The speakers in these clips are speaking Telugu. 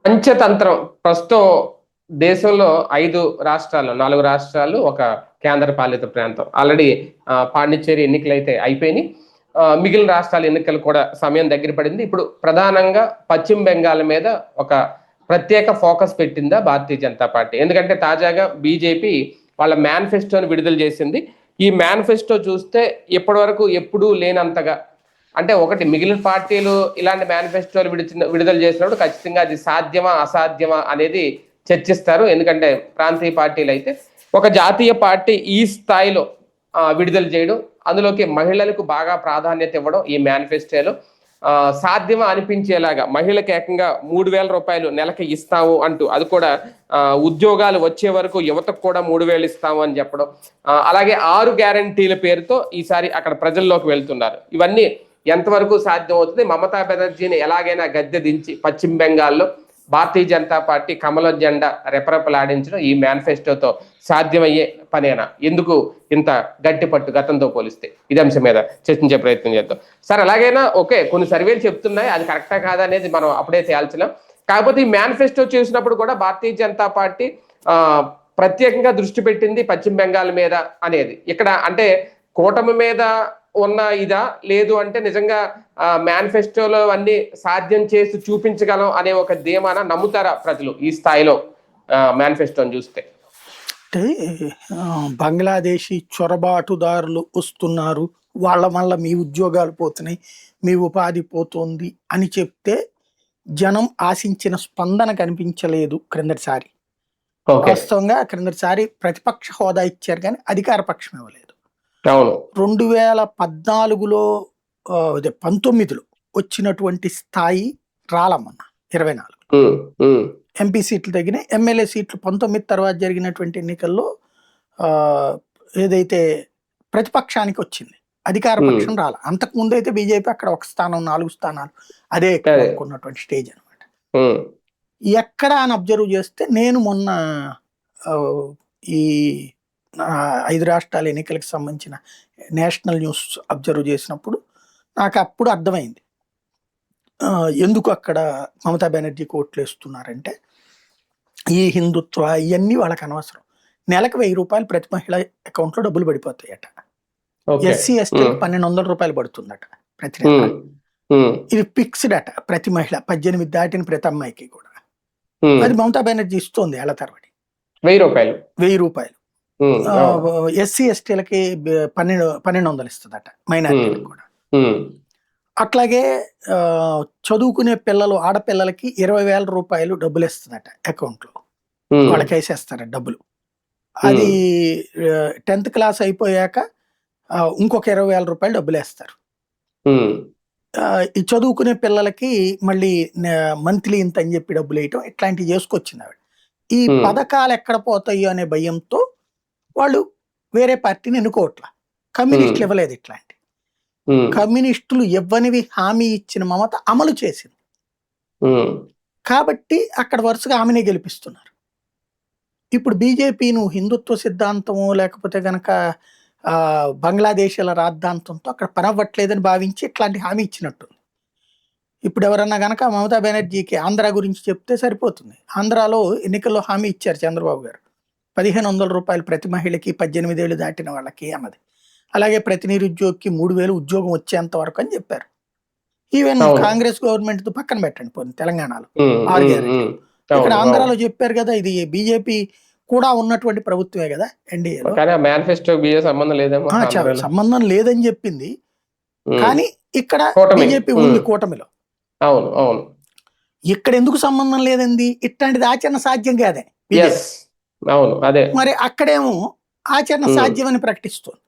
పంచతంత్రం ప్రస్తుతం దేశంలో 5 రాష్ట్రాలు, 4 రాష్ట్రాలు, ఒక కేంద్ర పాలిత ప్రాంతం. ఆల్రెడీ పాండిచ్చేరి ఎన్నికలైతే అయిపోయినాయి. మిగిలిన రాష్ట్రాల ఎన్నికలు కూడా సమయం దగ్గర పడింది. ఇప్పుడు ప్రధానంగా పశ్చిమ బెంగాల్ మీద ఒక ప్రత్యేక ఫోకస్ పెట్టిందా భారతీయ జనతా పార్టీ? ఎందుకంటే తాజాగా బీజేపీ వాళ్ళ మేనిఫెస్టోని విడుదల చేసింది. ఈ మేనిఫెస్టో చూస్తే ఇప్పటి వరకు ఎప్పుడూ లేనంతగా, అంటే ఒకటి మిగిలిన పార్టీలు ఇలాంటి మేనిఫెస్టోలు విడుదల చేసినప్పుడు ఖచ్చితంగా అది సాధ్యమా అసాధ్యమా అనేది చర్చిస్తారు. ఎందుకంటే ప్రాంతీయ పార్టీలు అయితే ఒక జాతీయ పార్టీ ఈ స్థాయిలో విడుదల చేయడం, అందులోకి మహిళలకు బాగా ప్రాధాన్యత ఇవ్వడం ఈ మేనిఫెస్టోలో సాధ్యమా అనిపించేలాగా మహిళకి ఏకంగా 3,000 రూపాయలు నెలకి ఇస్తాము అంటూ, అది కూడా ఉద్యోగాలు వచ్చే వరకు యువతకు కూడా 3,000 ఇస్తాము అని చెప్పడం, అలాగే 6 గ్యారంటీల పేరుతో ఈసారి అక్కడ ప్రజల్లోకి వెళ్తున్నారు. ఇవన్నీ ఎంతవరకు సాధ్యం అవుతుంది? మమతా బెనర్జీని ఎలాగైనా గద్దె దించి పశ్చిమ బెంగాల్లో భారతీయ జనతా పార్టీ కమల జెండా రెపరెపలాడించడం ఈ మేనిఫెస్టోతో సాధ్యమయ్యే పనేనా? ఎందుకు ఇంత గట్టి పట్టు గతంతో పోలిస్తే? ఇది అంశం మీద చర్చించే ప్రయత్నం చేద్దాం. సార్, అలాగైనా ఓకే, కొన్ని సర్వేలు చెప్తున్నాయి, అది కరెక్టా కాదా అనేది మనం అప్పుడే తేల్చలేం. కాకపోతే ఈ మేనిఫెస్టో చూసినప్పుడు కూడా భారతీయ జనతా పార్టీ ప్రత్యేకంగా దృష్టి పెట్టింది పశ్చిమ బెంగాల్ మీద అనేది. ఇక్కడ అంటే కూటమి మీద ఉన్న ఇదా, లేదు అంటే నిజంగా మేనిఫెస్టోలో అన్ని సాధ్యం చేసి చూపించగలం అనే ఒక ధీమాన నమ్ముతారా ప్రజలు ఈ స్థాయిలో మేనిఫెస్టోని చూస్తే? అంటే బంగ్లాదేశీ చొరబాటుదారులు వస్తున్నారు, వాళ్ళ వల్ల మీ ఉద్యోగాలు పోతున్నాయి, మీ ఉపాధి పోతుంది అని చెప్తే జనం ఆశించిన స్పందన కనిపించలేదు క్రిందటిసారి. వాస్తవంగా క్రిందటిసారి ప్రతిపక్ష హోదా ఇచ్చారు కానీ అధికార పక్షం ఇవ్వలేదు. 2014లో 19లో వచ్చినటువంటి స్థాయి రాలమ్మన్న 24 ఎంపీ సీట్లు తగ్గినాయి. ఎమ్మెల్యే సీట్లు 19 తర్వాత జరిగినటువంటి ఎన్నికల్లో ఏదైతే ప్రతిపక్షానికి వచ్చింది, అధికార పక్షం రాల. అంతకుముందు అయితే బీజేపీ అక్కడ 1 స్థానం 4 స్థానాలు అదే అనుకున్నటువంటి స్టేజ్ అనమాట. ఎక్కడ అని అబ్జర్వ్ చేస్తే, నేను మొన్న ఈ 5 రాష్ట్రాల ఎన్నికలకు సంబంధించిన నేషనల్ న్యూస్ అబ్జర్వ్ చేసినప్పుడు నాకు అప్పుడు అర్థమైంది ఎందుకు అక్కడ మమతా బెనర్జీ ఓట్లు వేస్తున్నారంటే, ఈ హిందుత్వ ఇవన్నీ వాళ్ళకి అనవసరం. నెలకు 1,000 రూపాయలు ప్రతి మహిళ అకౌంట్లో డబ్బులు పడిపోతాయట. ఎస్సీ ఎస్టీకి 1,200 రూపాయలు పడుతుందట ప్రతి నెల. ఇది ఫిక్స్డ్ అట. ప్రతి మహిళ 18 దాటిన ప్రతి అమ్మాయికి కూడా అది మమతా బెనర్జీ ఇస్తుంది ఏళ్ల తరబడి 1,000 రూపాయలు. ఎస్సీ ఎస్టీలకి 1,200 ఇస్తుందట, మైనారిటీలకు కూడా. అట్లాగే చదువుకునే పిల్లలు ఆడపిల్లలకి 20,000 రూపాయలు డబ్బులు ఇస్తుందట అకౌంట్లో, వాళ్ళకి వేసేస్తారట డబ్బులు. అది 10th క్లాస్ అయిపోయాక ఇంకొక 20,000 రూపాయలు డబ్బులు వేస్తారు. ఈ చదువుకునే పిల్లలకి మళ్ళీ మంత్లీ ఇంత అని చెప్పి డబ్బులు వేయటం, ఇట్లాంటివి చేసుకొచ్చింది ఆవిడ. ఈ పథకాలు ఎక్కడ పోతాయో అనే భయంతో వాళ్ళు వేరే పార్టీని ఎన్నుకోవట్లా. కమ్యూనిస్టులు ఇవ్వలేదు ఇట్లాంటి. కమ్యూనిస్టులు ఇవ్వనివి హామీ ఇచ్చిన మమత అమలు చేసింది కాబట్టి అక్కడ వరుసగా ఆమెనే గెలిపిస్తున్నారు. ఇప్పుడు బీజేపీ నువ్వు హిందుత్వ సిద్ధాంతము లేకపోతే గనక బంగ్లాదేశీల రాద్ధాంతంతో అక్కడ పనవ్వట్లేదని భావించి ఇట్లాంటి హామీ ఇచ్చినట్టుంది. ఇప్పుడు ఎవరన్నా గనక మమతా బెనర్జీకి ఆంధ్ర గురించి చెప్తే సరిపోతుంది. ఆంధ్రాలో ఎన్నికల్లో హామీ ఇచ్చారు చంద్రబాబు గారు, 1,500 రూపాయలు ప్రతి మహిళకి 18 ఏళ్ళు దాటిన వాళ్ళకి అన్నది. అలాగే ప్రతి నిరుద్యోగికి 3,000 ఉద్యోగం వచ్చేంత వరకు అని చెప్పారు. ఈవెన్ కాంగ్రెస్ గవర్నమెంట్ పక్కన పెట్టండి, పోనీ తెలంగాణలో 6 గ్యారెంటీలు. ఇక్కడ ఆంధ్రాలో చెప్పారు కదా, ఇది బీజేపీ కూడా ఉన్నటువంటి ప్రభుత్వమే కదా ఎన్డీఏలో. సంబంధం లేదని చెప్పింది, కానీ ఇక్కడ బీజేపీ ఉంది కూటమిలో. ఇక్కడ ఎందుకు సంబంధం లేదండి? ఇట్లాంటిది ఆచరణ సాధ్యం కాదే. మరి అక్కడేమో ఆచరణ సాధ్యం అని ప్రకటిస్తుంది.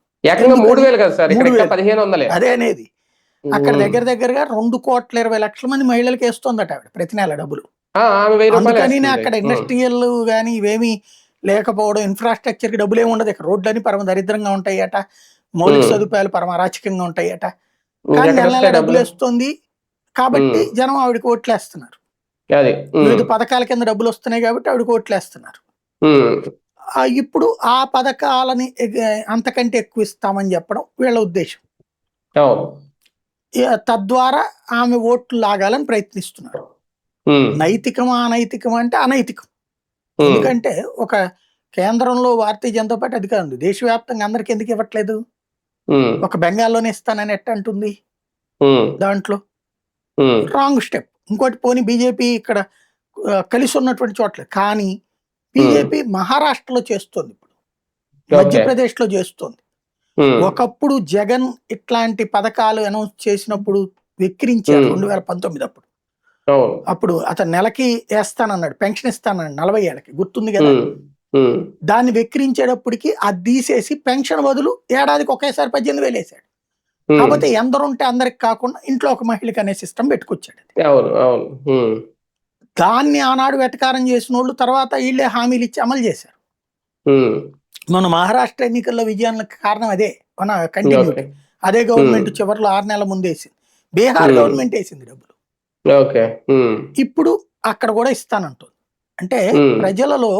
అదే అనేది అక్కడ దగ్గరగా 2,20,00,000 మంది మహిళలకు వేస్తోందట ఆవిడ ప్రతి నెల డబ్బులు. అందుకని అక్కడ ఇండస్ట్రియల్ గానీ ఇవేమీ లేకపోవడం, ఇన్ఫ్రాస్ట్రక్చర్ కి డబ్బులు ఏమి ఉండదు. ఇక్కడ రోడ్లన్నీ పరమ దరిద్రంగా ఉంటాయట, మౌలిక సదుపాయాలు పరమ అరాచకంగా ఉంటాయట. కానీ నెల డబ్బులు వేస్తుంది కాబట్టి జనం ఆవిడకి ఓట్లేస్తున్నారు. వివిధ పథకాల కింద డబ్బులు వస్తున్నాయి కాబట్టి ఆవిడకి ఓట్లేస్తున్నారు. ఇప్పుడు ఆ పథకాలని అంతకంటే ఎక్కువ ఇస్తామని చెప్పడం వీళ్ళ ఉద్దేశం. తద్వారా ఆమె ఓట్లు లాగాలని ప్రయత్నిస్తున్నారు. నైతికమా అనైతికమా అంటే అనైతికం. ఎందుకంటే ఒక కేంద్రంలో భారతీయ జనతా పార్టీ అధికారం ఉంది, దేశవ్యాప్తంగా అందరికి ఎందుకు ఇవ్వట్లేదు? ఒక బెంగాల్లోనే ఇస్తానని ఎట్ట అంటుంది? దాంట్లో రాంగ్ స్టెప్. ఇంకోటి పోనీ బీజేపీ ఇక్కడ కలిసి ఉన్నటువంటి చోట్ల, కానీ బీజేపీ మహారాష్ట్రలో చేస్తుంది, ఇప్పుడు మధ్యప్రదేశ్ లో చేస్తుంది. ఒకప్పుడు జగన్ ఇట్లాంటి పథకాలు అనౌన్స్ చేసినప్పుడు వెక్కిరించారు 2019 అప్పుడు. అప్పుడు అతను నెలకి వేస్తానన్నాడు, పెన్షన్ ఇస్తానన్నాడు 40 ఏళ్ళకి, గుర్తుంది కదా? దాన్ని వెక్కిరించేటప్పటికి అది తీసేసి పెన్షన్ బదులు ఏడాదికి ఒకేసారి 18,000 వేసాడు. కాకపోతే ఎందరుంటే అందరికి కాకుండా ఇంట్లో ఒక మహిళకి అనే సిస్టమ్ పెట్టుకొచ్చాడు. దాన్ని ఆనాడు వెటకారం చేసిన వాళ్ళు తర్వాత వీళ్ళే హామీలు ఇచ్చి అమలు చేశారు. మన మహారాష్ట్ర ఎన్నికల్లో విజయానికి కారణం అదే, మన కంటిన్యూటీ. అదే గవర్నమెంట్ చివరిలో 6 నెలల ముందు వేసింది. బీహార్ గవర్నమెంట్ వేసింది డబ్బులు. ఇప్పుడు అక్కడ కూడా ఇస్తానంటుంది. అంటే ప్రజలలో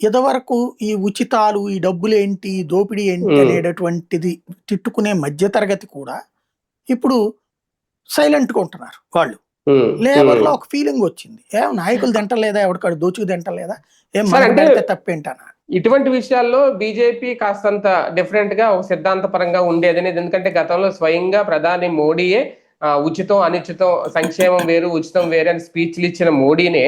ఇదివరకు ఈ ఉచితాలు, ఈ డబ్బులు ఏంటి, దోపిడీ ఏంటి అనేటటువంటిది తిట్టుకునే మధ్యతరగతి కూడా ఇప్పుడు సైలెంట్ గా ఉంటున్నారు. వాళ్ళు లేబర్ లో ఒక ఫీలింగ్ వచ్చింది, ఏం నాయకులు తింటలేదా, ఎవరికాడు దోచుకు తింటలేదా, ఏం పెడితే తప్పేంటనా. ఇటువంటి విషయాల్లో బీజేపీ కాస్తంత డిఫరెంట్ గా ఒక సిద్ధాంతపరంగా ఉండేది. ఎందుకంటే గతంలో స్వయంగా ప్రధాని మోడీయే ఉచితం అనిశ్చితం, సంక్షేమం వేరు ఉచితం వేరు అని స్పీచ్లు ఇచ్చిన మోడీనే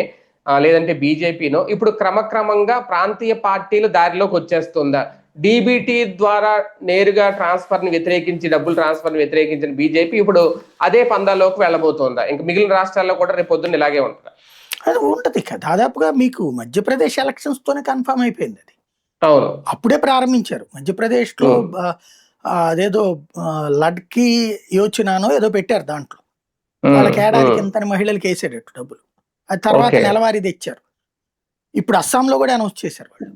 లేదంటే బీజేపీనో ఇప్పుడు క్రమక్రమంగా ప్రాంతీయ పార్టీలు దారిలోకి వచ్చేస్తుందా? డీబీటీ ద్వారా నేరుగా ట్రాన్స్ఫర్ ని వ్యతిరేకించి, డబ్బులు ట్రాన్స్ఫర్ ని వ్యతిరేకించిన బీజేపీ ఇప్పుడు అదే పందాల్లోకి వెళ్ళబోతోందా? ఇంకా మిగిలిన రాష్ట్రాల్లో కూడా రేపు పొద్దున్న ఇలాగే ఉంటుందా? అది ఉంటది కదా, దాదాపుగా మీకు మధ్యప్రదేశ్ ఎలక్షన్స్ తోనే కన్ఫర్మ్ అయిపోయింది అది. అవును, అప్పుడే ప్రారంభించారు మధ్యప్రదేశ్ లో. అదేదో లడ్కీ యోచనో ఏదో పెట్టారు, దాంట్లో వాళ్ళకి ఏడాదికి ఇంత మహిళలకు వేసేటట్టు డబ్బులు. అది తర్వాత నెలవారీ తెచ్చారు. ఇప్పుడు అస్సాంలో కూడా అనౌన్స్ చేశారు వాళ్ళు.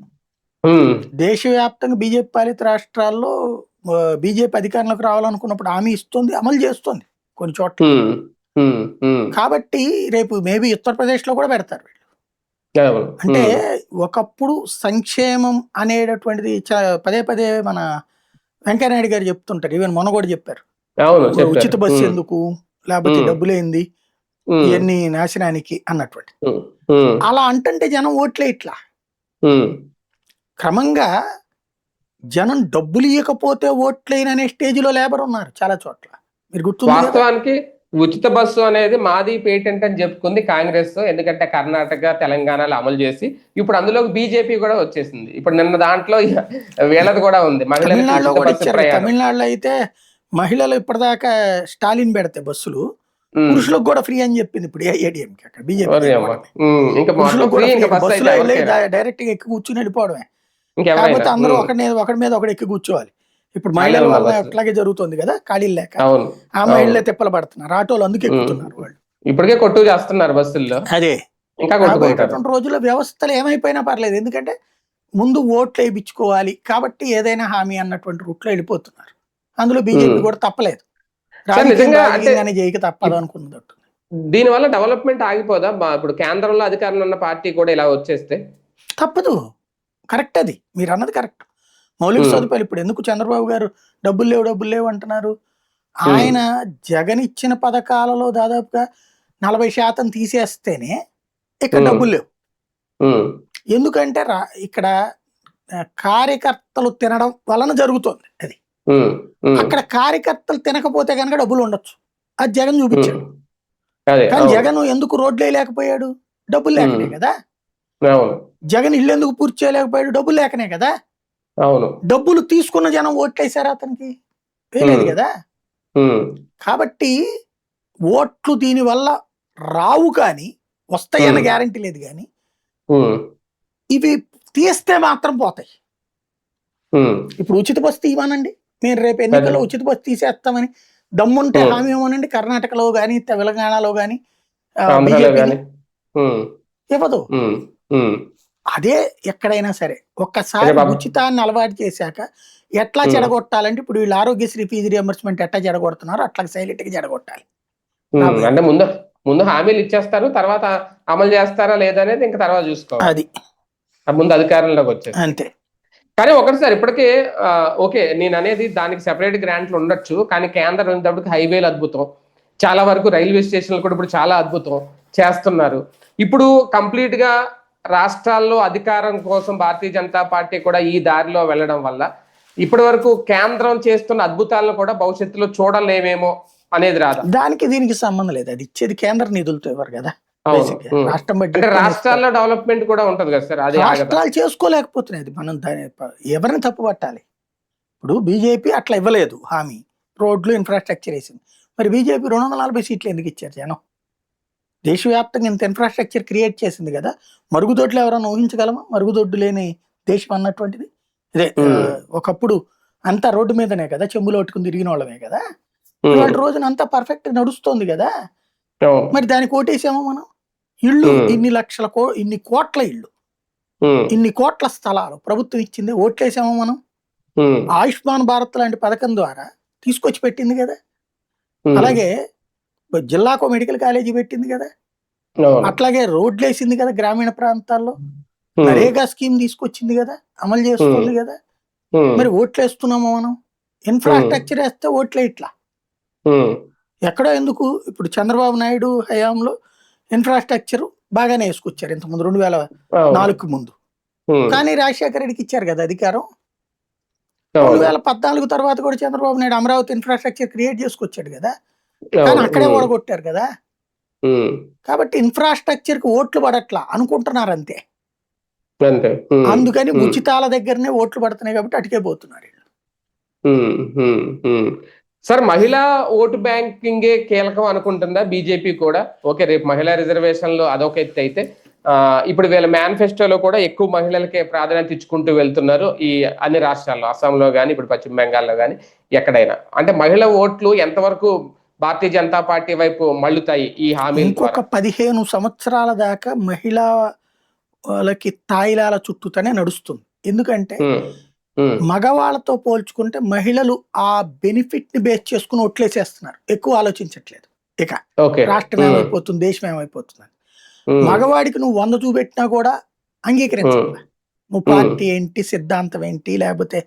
దేశవ్యాప్తంగా బీజేపీ పాలిత రాష్ట్రాల్లో బీజేపీ అధికారంలోకి రావాలనుకున్నప్పుడు హామీ ఇస్తుంది, అమలు చేస్తుంది కొన్ని చోట్ల. కాబట్టి రేపు మేబీ ఉత్తరప్రదేశ్ లో కూడా పెడతారు వీళ్ళు. అంటే ఒకప్పుడు సంక్షేమం అనేటటువంటిది పదే పదే మన వెంకయ్యనాయుడు గారు చెప్తుంటారు, ఈవెన్ మొన్న కూడా చెప్పారు, ఉచిత బస్సు ఎందుకు, లేకపోతే డబ్బులేంది, ఇవన్నీ నాశనానికి అన్నటువంటి. అలా అంటుంటే జనం ఓట్లే ఇట్లా క్రమంగా జనం డబ్బులు ఇవ్వకపోతే ఓట్లేననే స్టేజ్ లో లేబర్ ఉన్నారు చాలా చోట్ల. మీరు గుర్తుంది, వాస్తవానికి ఉచిత బస్సు అనేది మాది పేటెంట్ అని చెప్పుకుంది కాంగ్రెస్. ఎందుకంటే కర్ణాటక, తెలంగాణలో అమలు చేసి ఇప్పుడు అందులోకి బీజేపీ కూడా వచ్చేసింది. ఇప్పుడు నిన్న దాంట్లో వీళ్ళది కూడా ఉంది, తమిళనాడులో అయితే మహిళలు ఇప్పటిదాకా స్టాలిన్ పెడితే బస్సులు పురుషులకు కూడా ఫ్రీ అని చెప్పింది ఇప్పుడు ఏఐఏడీఎంకే. అక్కడ బీజేపీ డైరెక్ట్ గా ఎక్కి కూర్చుని వెళ్ళిపోవడమే. కాకపోతే అందరూ ఒకటి మీద ఒకటి ఎక్కి కూర్చోవాలి. ఇప్పుడు మహిళల వల్ల అట్లాగే జరుగుతుంది కదా, ఖాళీలు లేక ఆ మహిళలే తిప్పలు పడుతున్నారు, ఆటోలు అందుకే ఎక్కుతున్నారు వాళ్ళు. ఇప్పటికే కొట్టు చేస్తున్నారు బస్సుల్లో. అదే ఇంకా రాబోయేటటువంటి రోజుల్లో వ్యవస్థలు ఏమైపోయినా పర్లేదు, ఎందుకంటే ముందు ఓట్లు వేయించుకోవాలి కాబట్టి ఏదైనా హామీ అన్నటువంటి రూట్లో వెళ్ళిపోతున్నారు. అందులో బీజేపీ కూడా తప్పలేదు, రాజకీయంగానే చేయక తప్పదు అనుకున్నట్టు. దీనివల్ల డెవలప్మెంట్ ఆగిపోదా? ఇప్పుడు కేంద్రంలో అధికారంలో ఉన్న పార్టీ కూడా ఇలా వచ్చేస్తే తప్పదు. కరెక్ట్, అది మీరు అన్నది కరెక్ట్. మౌలిక సదుపాయాలు ఇప్పుడు ఎందుకు చంద్రబాబు గారు డబ్బులు లేవు అంటున్నారు? ఆయన జగన్ ఇచ్చిన పథకాలలో దాదాపుగా 40% తీసేస్తేనే ఇక్కడ డబ్బులు లేవు. ఎందుకంటే ఇక్కడ కార్యకర్తలు తినడం వలన జరుగుతుంది అది. అక్కడ కార్యకర్తలు తినకపోతే కనుక డబ్బులు ఉండొచ్చు, అది జగన్ చూపించాడు. కానీ జగన్ ఎందుకు రోడ్లు వేయలేకపోయాడు? డబ్బులు లేకనే కదా. జగన్ ఇల్లు ఎందుకు పూర్తి చేయలేకపోయాడు? డబ్బులు లేకనే కదా. డబ్బులు తీసుకున్న జనం ఓట్లేసారా అతనికి? వేయలేదు కదా. కాబట్టి ఓట్లు దీని వల్ల రావు, కానీ వస్తాయన్న గ్యారంటీ లేదు. కానీ ఇవి తీస్తే మాత్రం పోతాయి. ఇప్పుడు ఉచిత బస్సు తీయమనండి, మీరు రేపు ఎన్నికల్లో ఉచిత బస్సు తీసేస్తామని దమ్ముంటే హామీ ఇవ్వనండి. కర్ణాటకలో గాని, తెలంగాణలో గాని బీజేపీ ఇవ్వదు. అదే ఎక్కడైనా సరే ఒక్కసారి ఉచితాన్ని అలవాటు చేశాక ఎట్లా చెడగొట్టాలంటే, ఇప్పుడు వీళ్ళు ఆరోగ్యశ్రీ ఫీజు రియంబర్స్మెంట్ ఎట్లా చెడగొడుతున్నారో అట్లా సైలెంట్ గా చెడగొట్టాలి. అంటే ముందు హామీలు ఇచ్చేస్తారు, తర్వాత అమలు చేస్తారా లేదా అనేది ఇంకా తర్వాత చూసుకోవాలి. అది ముందు అధికారంలోకి వచ్చేది అంతే. కానీ ఒకటిసారి ఇప్పటికే ఓకే, నేను అనేది దానికి సెపరేట్ గ్రాంట్లు ఉండొచ్చు, కానీ కేంద్రం ఉన్నప్పటికి హైవేలు అద్భుతం, చాలా వరకు రైల్వే స్టేషన్లు కూడా ఇప్పుడు చాలా అద్భుతం. చేస్తున్నారు. ఇప్పుడు కంప్లీట్ గా రాష్ట్రాల్లో అధికారం కోసం భారతీయ జనతా పార్టీ కూడా ఈ దారిలో వెళ్ళడం వల్ల ఇప్పటి వరకు కేంద్రం చేస్తున్న అద్భుతాలను కూడా భవిష్యత్తులో చూడలేమేమో అనేది రాదా? దానికి దీనికి సంబంధం లేదు, అది ఇచ్చేది కేంద్ర నిధులతో ఇవ్వరు కదా. రాష్ట్రం అంటే రాష్ట్రాల్లో డెవలప్మెంట్ కూడా ఉంటది కదా సార్, అది రాష్ట్రాలు చేసుకోలేకపోతున్నాయి. మనం దాని ఎవరిని తప్పు పట్టాలి? ఇప్పుడు బీజేపీ అట్లా ఇవ్వలేదు హామీ, రోడ్లు ఇన్ఫ్రాస్ట్రక్చర్ వేసింది. మరి బీజేపీ 240 సీట్లు ఎందుకు ఇచ్చారు జనం? దేశవ్యాప్తంగా ఇంత ఇన్ఫ్రాస్ట్రక్చర్ క్రియేట్ చేసింది కదా. మరుగుదొడ్లు ఎవరైనా ఊహించగలమా? మరుగుదొడ్డు లేని దేశం అన్నటువంటిది ఇదే. ఒకప్పుడు అంతా రోడ్డు మీదనే కదా, చెంబులు పట్టుకుని తిరిగిన వాళ్ళమే కదా. ఇవాళ రోజున అంతా పర్ఫెక్ట్ నడుస్తోంది కదా. మరి దానికి ఓటేసామో మనం? ఇళ్ళు ఇన్ని కోట్ల ఇళ్ళు, ఇన్ని కోట్ల స్థలాలు ప్రభుత్వం ఇచ్చింది, ఓట్లేసామో మనం? ఆయుష్మాన్ భారత్ లాంటి పథకం ద్వారా తీసుకొచ్చి పెట్టింది కదా. అలాగే జిల్లాకో మెడికల్ కాలేజీ పెట్టింది కదా. అట్లాగే రోడ్లు వేసింది కదా గ్రామీణ ప్రాంతాల్లో. నరేగా స్కీమ్ తీసుకొచ్చింది కదా, అమలు చేస్తుంది కదా. మరి ఓట్లు వేస్తున్నామో మనం? ఇన్ఫ్రాస్ట్రక్చర్ వేస్తే ఓట్లే ఇట్లా ఎక్కడో ఎందుకు? ఇప్పుడు చంద్రబాబు నాయుడు హయాంలో ఇన్ఫ్రాస్ట్రక్చర్ బాగానే వేసుకొచ్చారు ఇంతకుముందు 2004 ముందు. కానీ రాజశేఖర రెడ్డికి ఇచ్చారు కదా అధికారం. 2014 తర్వాత కూడా చంద్రబాబు నాయుడు అమరావతి ఇన్ఫ్రాస్ట్రక్చర్ క్రియేట్ చేసుకొచ్చాడు కదా. కానీ అక్కడే ఓడగొట్టారు కదా. కాబట్టి ఇన్ఫ్రాస్ట్రక్చర్ కి ఓట్లు పడట్లా అనుకుంటున్నారు అంతే. అందుకని ఉచితాల దగ్గరనే ఓట్లు పడుతున్నాయి కాబట్టి అటుకే పోతున్నారు. సార్, మహిళా ఓటు బ్యాంకింగే కీలకం అనుకుంటుందా బీజేపీ కూడా? ఓకే, రేపు మహిళా రిజర్వేషన్లు అదొక ఎత్తు అయితే, ఇప్పుడు వీళ్ళ మేనిఫెస్టోలో కూడా ఎక్కువ మహిళలకే ప్రాధాన్యత ఇచ్చుకుంటూ వెళ్తున్నారు ఈ అన్ని రాష్ట్రాల్లో, అస్సాంలో కానీ ఇప్పుడు పశ్చిమ బెంగాల్లో కానీ ఎక్కడైనా. అంటే మహిళా ఓట్లు ఎంతవరకు భారతీయ జనతా పార్టీ వైపు మళ్ళుతాయి ఈ హామీ? ఇంకొక 15 సంవత్సరాల దాకా మహిళా వాళ్ళకి తాయిలాల చుట్టూతోనే నడుస్తుంది. ఎందుకంటే మగవాళ్ళతో పోల్చుకుంటే మహిళలు ఆ బెనిఫిట్ ని బేస్ చేసుకుని ఓట్లేసేస్తున్నారు, ఎక్కువ ఆలోచించట్లేదు. ఇక రాష్ట్రం ఏమైపోతుంది, దేశం ఏమైపోతుంది. మగవాడికి నువ్వు 100 చూపెట్టినా కూడా అంగీకరించాలి. నువ్వు పార్టీ ఏంటి, సిద్ధాంతం ఏంటి, లేకపోతే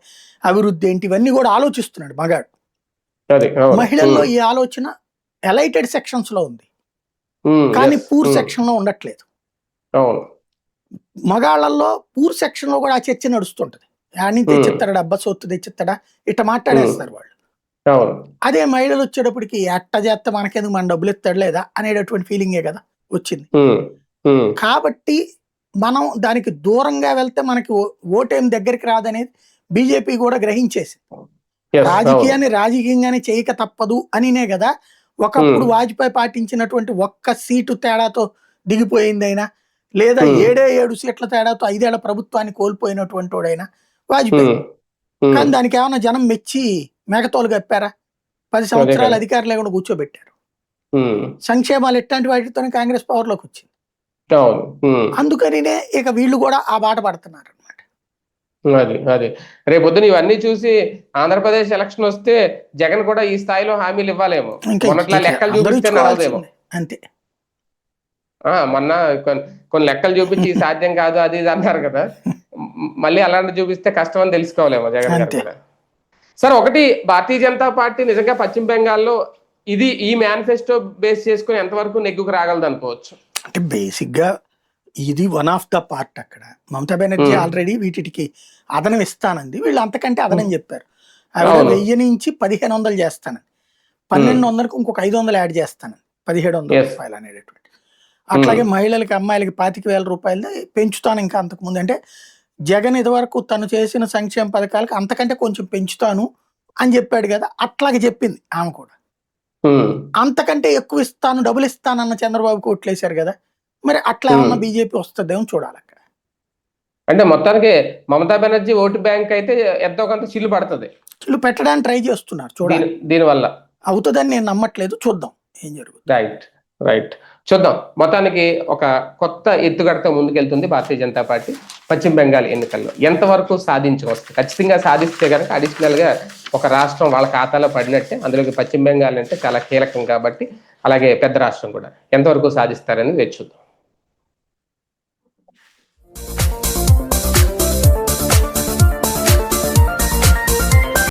అభివృద్ధి ఏంటి, ఇవన్నీ కూడా ఆలోచిస్తున్నాడు మగాడు. మహిళల్లో ఈ ఆలోచన ఎలైటెడ్ సెక్షన్స్ లో ఉంది, కానీ పూర్ సెక్షన్ లో ఉండట్లేదు. మగాళ్ళల్లో పూర్ సెక్షన్ లో కూడా ఆ చర్చ నడుస్తుంటది. అని తెచ్చిస్తాడా, డబ్బా సొత్తు తెచ్చిస్తాడా, ఇట్లా మాట్లాడేస్తారు వాళ్ళు. అదే మహిళలు వచ్చేటప్పటికి ఎట్ట చేస్తే మనకెందుకు, మన డబ్బులు ఇస్తాడు లేదా అనేటటువంటి ఫీలింగే కదా వచ్చింది. కాబట్టి మనం దానికి దూరంగా వెళ్తే మనకి ఓటేం దగ్గరికి రాదనేది బీజేపీ కూడా గ్రహించేసింది. రాజకీయాన్ని రాజకీయంగానే చేయక తప్పదు అనినే కదా ఒకప్పుడు వాజ్పేయి పాటించినటువంటి 1 సీటు తేడాతో దిగిపోయిందైనా, లేదా 7 సీట్ల తేడాతో 5 ఏళ్ల ప్రభుత్వాన్ని కోల్పోయినటువంటి వాడైనా వాజ్పేయి. కానీ దానికి ఏమైనా జనం మెచ్చి మేకతోలు కప్పారా? 10 సంవత్సరాలు అధికారం లేకుండా కూర్చోబెట్టారు. సంక్షేమాలు ఎట్లాంటి వాటితోనే కాంగ్రెస్ పవర్ లోకి వచ్చింది. అందుకనినే ఇక వీళ్ళు కూడా ఆ బాట పడుతున్నారు అనమాట. అది రేపొద్దున ఇవన్నీ చూసి ఆంధ్రప్రదేశ్ ఎలక్షన్ వస్తే జగన్ కూడా ఈ స్థాయిలో హామీలు ఇవ్వాలేమో, లెక్కలు చూపిస్తే నడవదేమో. అంతే, మొన్న కొన్ని లెక్కలు చూపించి సాధ్యం కాదు అది ఇది అన్నారు కదా, మళ్ళీ అలాంటి చూపిస్తే కష్టం అని తెలుసుకోవాలేమో జగన్ గారు కూడా. సార్, ఒకటి, భారతీయ జనతా పార్టీ నిజంగా పశ్చిమ బెంగాల్లో ఈ మేనిఫెస్టో బేస్ చేసుకుని ఎంతవరకు నెగ్గుకు రాగలదు అనుకోవచ్చు? అంటే బేసిక్ గా ఇది వన్ ఆఫ్ ద పార్ట్. అక్కడ మమతా బెనర్జీ ఆల్రెడీ వీటికి అదనం ఇస్తానంది, వీళ్ళు అంతకంటే అదనం చెప్పారు. 1000 నుంచి 1500 చేస్తానని, 1200కు ఇంకొక 500 యాడ్ చేస్తానని, 1700 రూపాయలు అనేటటువంటి. అట్లాగే మహిళలకి, అమ్మాయిలకి 25,000 రూపాయలు పెంచుతాను ఇంకా అంతకుముందు. అంటే జగన్ ఇదివరకు తను చేసిన సంక్షేమ పథకాలకు అంతకంటే కొంచెం పెంచుతాను అని చెప్పాడు కదా, అట్లాగే చెప్పింది ఆమె కూడా. అంతకంటే ఎక్కువ ఇస్తాను, డబ్బులు ఇస్తానన్న చంద్రబాబుకి ఓట్లేశారు కదా. మరి అట్లా ఏమన్నా బీజేపీ వస్తుందేమో చూడాలి అక్కడ. అంటే మొత్తానికి మమతా బెనర్జీ ఓటు బ్యాంక్ అయితే ఎంతో కొంత చిల్లు పడుతుంది, చిల్లు పెట్టడానికి ట్రై చేస్తున్నారు. చూడాలి, దీనివల్ల అవుతుందని నేను నమ్మట్లేదు, చూద్దాం ఏం జరుగుతుంది. రైట్ చూద్దాం. మొత్తానికి ఒక కొత్త ఎత్తుగడతో ముందుకెళ్తుంది భారతీయ జనతా పార్టీ. పశ్చిమ బెంగాల్ ఎన్నికల్లో ఎంతవరకు సాధించవచ్చు? ఖచ్చితంగా సాధిస్తే కనుక అడిషనల్ గా ఒక రాష్ట్రం వాళ్ళ ఖాతాలో పడినట్టే. అందులోకి పశ్చిమ బెంగాల్ అంటే చాలా కీలకం కాబట్టి, అలాగే పెద్ద రాష్ట్రం కూడా ఎంతవరకు సాధిస్తారని వేచి చూద్దాం.